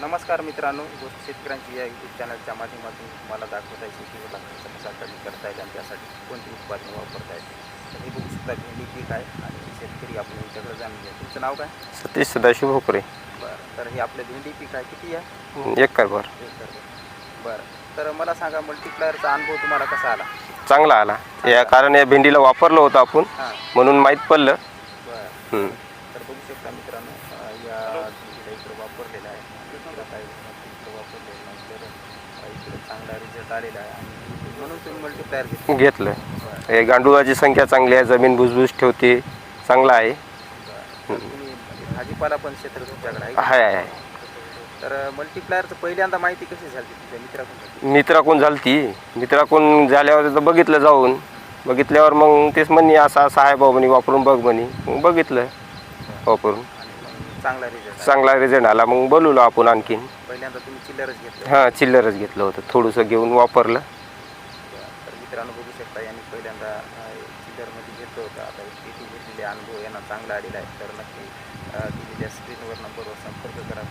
नमस्कार मित्रांनो, गोष्ट शेतकऱ्यांची या यूट्यूब चॅनलच्या माध्यमातून तुम्हाला दाखवत आहे शेतीवर खर्च कसा कमी करता येईल आणि त्यासाठी कोणती उत्पादने वापरता येईल. तर हे बघू शकता भेंडी पीक आहे आणि शेतकरी आपण यांच्याकडे जाणून घ्या. तुमचं नाव काय? सतीश सदाशिव भोकरे. बरं, तर हे आपलं भेंडी पीक आहे, किती आहे? 1 एकरभर. बरं, तर मला सांगा मल्टीप्लायरचा अनुभव तुम्हाला कसा आला? चांगला आला. या कारण या भेंडीला वापरलं होतं आपण, हां, म्हणून माहीत पडलं. बरं. तर बघू शकता मित्रांनो, या भेंडीला इकडं वापरलेलं आहे, इकडं वापरलेलं नाही तर इकडं चांगला रिझल्ट आलेला आहे आणि म्हणून तुम्ही मल्टीप्लायर घेतलं. घेतलं. बरं, हे गांडुळाची संख्या चांगली आहे, जमीन भुसभुस ठेवते, चांगला आहे. बरं. तर तुम्ही म्हणजे भाजीपाला पण क्षेत्र तुमच्याकडे आहे का? आहे. तर मल्टीप्लायरचं पहिल्यांदा माहिती कशी झाली तुमच्या मित्राकडून? मित्राकडून मित्राकडून झाल्यावर तर बघितलं जाऊन. बघितल्यावर मग तेच म्हणे असं असं आहे भाऊ म्हणे, वापरून बघ म्हणे. मग बघितलं वापरून, आणि मग चांगला रिझल्ट चांगला रिझल्ट आला. मग बोलवलं आपण आणखीन. पहिल्यांदा तुम्ही चिल्लरच घेतलं? हां, चिल्लरच घेतलं होतं, थोडंसं घेऊन वापरलं. तर मित्रांनो बघू शकता, यांनी पहिल्यांदा चिल्लरमध्ये घेतलं होतं. आता पेटी घेतलेले अनुभव यांना चांगला आलेला आहे. तर नक्की दिलेल्या स्क्रीनवर नंबरवर संपर्क करा.